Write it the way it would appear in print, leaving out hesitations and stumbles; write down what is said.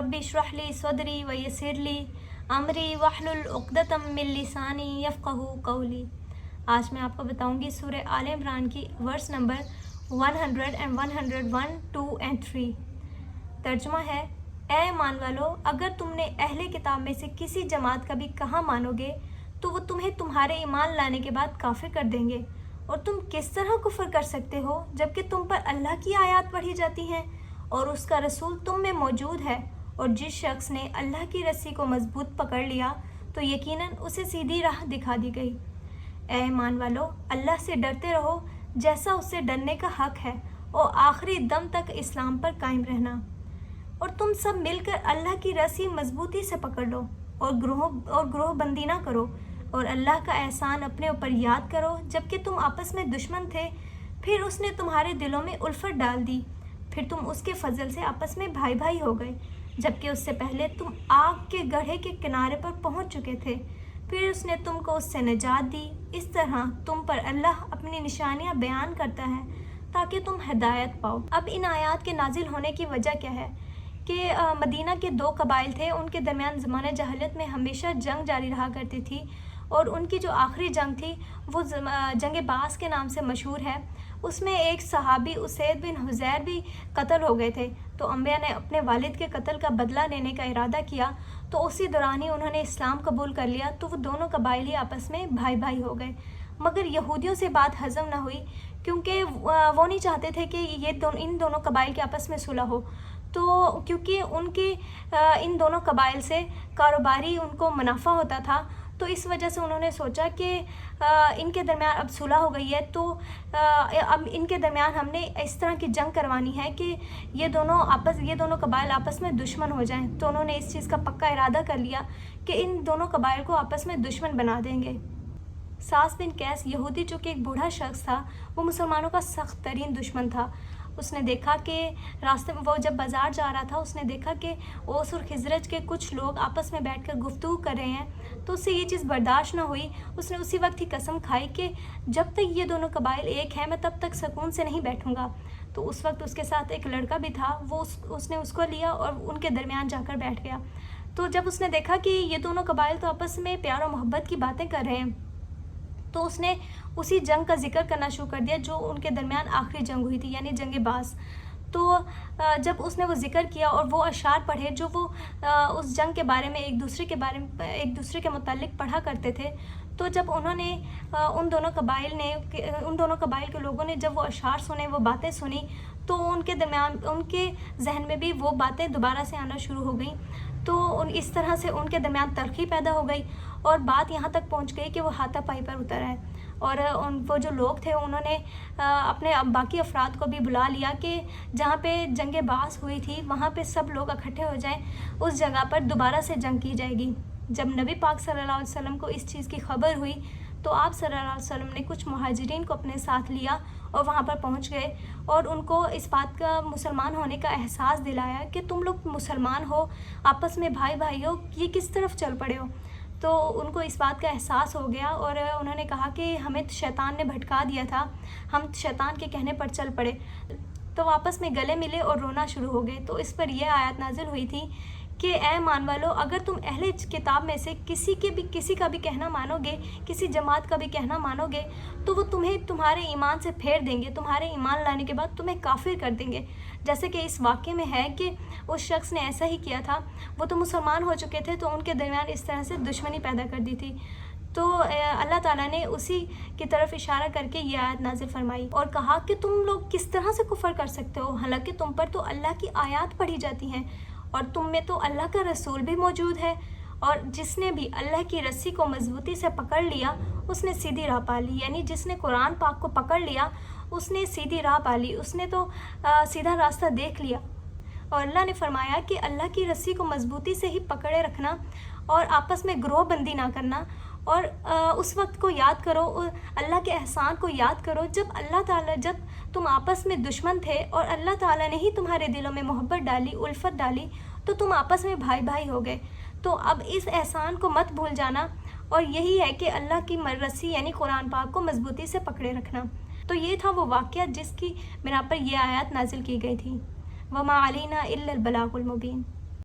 Rabbi इश्रह ली सदरी व यस्सिर ली अमरी वहलुल उक़दतम मिन लिसानी यफ़क़हू क़ौली। आज मैं आपको बताऊंगी सूरह आल इमरान की वर्स नंबर 100 and 101, 2 and 3। तर्जुमा है, ए ईमान वालो, अगर तुमने अहले किताब में से किसी जमात का भी कहा मानोगे तो वो तुम्हें तुम्हारे ईमान लाने के बाद काफिर कर देंगे। और तुम किस तरह कुफर कर सकते हो जबकि तुम पर अल्लाह की आयत पढ़ी जाती हैं और उसका रसूल तुम में मौजूद है। और जिस शख्स ने अल्लाह की रस्सी को मजबूत पकड़ लिया तो यकीनन उसे सीधी राह दिखा दी गई। ए ईमान वालो, अल्लाह से डरते रहो जैसा उससे डरने का हक है और आखिरी दम तक इस्लाम पर कायम रहना। और तुम सब मिलकर अल्लाह की रस्सी मजबूती से पकड़ लो और ग्रोह बंदी ना करो। और अल्लाह का एहसान अपने ऊपर याद करो जबकि तुम आपस में दुश्मन थे, फिर उसने तुम्हारे दिलों में उल्फत डाल दी, फिर तुम उसके फजल से आपस में भाई भाई हो गए, जबकि उससे पहले तुम आग के गड्ढे के किनारे पर पहुंच चुके थे, फिर उसने तुमको उससे निजात दी। इस तरह तुम पर अल्लाह अपनी निशानियां बयान करता है ताकि तुम हिदायत पाओ। अब इन आयात के नाजिल होने की वजह क्या है कि मदीना के दो कबाइल थे, उनके दरमियान ज़माने जहलियत में हमेशा जंग जारी रहा करती थी और उनकी जो आखिरी जंग थी वो जंग बास के नाम से मशहूर है। उसमें एक सहाबी उसैद बिन हुज़ैर भी कत्ल हो गए थे। तो अंबिया ने अपने वालिद के कत्ल का बदला लेने का इरादा किया, तो उसी दौरान ही उन्होंने इस्लाम कबूल कर लिया। तो वो दोनों कबाइल ही आपस में भाई भाई हो गए। मगर यहूदियों से बात हज़म ना हुई क्योंकि वो नहीं चाहते थे कि इन दोनों कबाइल के आपस में सुलह हो। तो क्योंकि उनके इन दोनों कबाइल से कारोबारी उनको मुनाफा होता था, तो इस वजह से उन्होंने सोचा कि इनके दरमियान अब सुलह हो गई है तो अब इनके दरमियान हमने इस तरह की जंग करवानी है कि ये दोनों कबाइल आपस में दुश्मन हो जाएं। तो उन्होंने इस चीज़ का पक्का इरादा कर लिया कि इन दोनों कबाइल को आपस में दुश्मन बना देंगे। सास बिन कैस यहूदी, जो कि एक बूढ़ा शख्स था, वो मुसलमानों का सख्त तरीन दुश्मन था। उसने देखा कि रास्ते में वो जब बाज़ार जा रहा था, उसने देखा कि ओस और खिजरज के कुछ लोग आपस में बैठकर गुफ्तगू कर रहे हैं। तो उससे ये चीज़ बर्दाश्त ना हुई। उसने उसी वक्त ही कसम खाई कि जब तक ये दोनों कबाइल एक हैं मैं तब तक सुकून से नहीं बैठूंगा। तो उस वक्त उसके साथ एक लड़का भी था, वो उसने उसको लिया और उनके दरमियान जाकर बैठ गया। तो जब उसने देखा कि ये दोनों कबाइल तो आपस में प्यार और मोहब्बत की बातें कर रहे हैं, तो उसने उसी जंग का जिक्र करना शुरू कर दिया जो उनके दरमियान आखिरी जंग हुई थी, यानी जंग बास। तो जब उसने वो जिक्र किया और वो अशार पढ़े जो वो उस जंग के बारे में एक दूसरे के मुतालिक पढ़ा करते थे, तो जब उन्होंने उन दोनों कबाइल के लोगों ने जब वो अशार सुने, वो बातें सुनी, तो उनके दरमियान उनके जहन में भी वो बातें दोबारा से आना शुरू हो गई। तो इस तरह से उनके दरमियान तलखी पैदा हो गई और बात यहाँ तक पहुँच गई कि वो हाथापाई पर उतर आए। और वो जो लोग थे उन्होंने अपने बाकी अफराद को भी बुला लिया कि जहाँ पे जंग बास हुई थी वहाँ पे सब लोग इकट्ठे हो जाएं, उस जगह पर दोबारा से जंग की जाएगी। जब नबी पाक सल्लल्लाहु अलैहि वसल्लम को इस चीज़ की खबर हुई तो आप सल्लल्लाहु अलैहि वसल्लम ने कुछ मुहाजिरीन को अपने साथ लिया और वहाँ पर पहुँच गए और उनको इस बात का मुसलमान होने का एहसास दिलाया कि तुम लोग मुसलमान हो, आपस में भाई भाई हो, ये किस तरफ चल पड़े हो। तो उनको इस बात का एहसास हो गया और उन्होंने कहा कि हमें शैतान ने भटका दिया था, हम शैतान के कहने पर चल पड़े। तो आपस में गले मिले और रोना शुरू हो गए। तो इस पर यह आयत नाजिल हुई थी कि ए ईमान वालो, अगर तुम अहले किताब में से किसी का भी कहना मानोगे, किसी जमात का भी कहना मानोगे, तो वो तुम्हें तुम्हारे ईमान से फेर देंगे, तुम्हारे ईमान लाने के बाद तुम्हें काफिर कर देंगे। जैसे कि इस वाक़े में है कि उस शख्स ने ऐसा ही किया था। वो तो मुसलमान हो चुके थे, तो उनके दरमियान इस तरह से दुश्मनी पैदा कर दी थी। तो अल्लाह ताला ने उसी की तरफ इशारा करके ये आयत नाजिल फरमाई और कहा कि तुम लोग किस तरह से कुफर कर सकते हो, हालांकि तुम पर तो अल्लाह की आयत पढ़ी जाती हैं और तुम में तो अल्लाह का रसूल भी मौजूद है। और जिसने भी अल्लाह की रस्सी को मजबूती से पकड़ लिया उसने सीधी राह पा ली, यानी जिसने कुरान पाक को पकड़ लिया उसने सीधी राह पा ली, उसने तो सीधा रास्ता देख लिया। और अल्लाह ने फरमाया कि अल्लाह की रस्सी को मजबूती से ही पकड़े रखना और आपस में ग्रोह बंदी ना करना। और उस वक्त को याद करो, अल्लाह के एहसान को याद करो जब तुम आपस में दुश्मन थे और अल्लाह ताला ने ही तुम्हारे दिलों में मोहब्बत डाली, उल्फत डाली, तो तुम आपस में भाई भाई हो गए। तो अब इस एहसान को मत भूल जाना और यही है कि अल्लाह की रस्सी यानी कुरान पाक को मजबूती से पकड़े रखना। तो ये था वो वाक़या जिसकी बिना पर यह आयत नाजिल की गई थी। वमा अलैना इल्लल बलागुल मुबीन।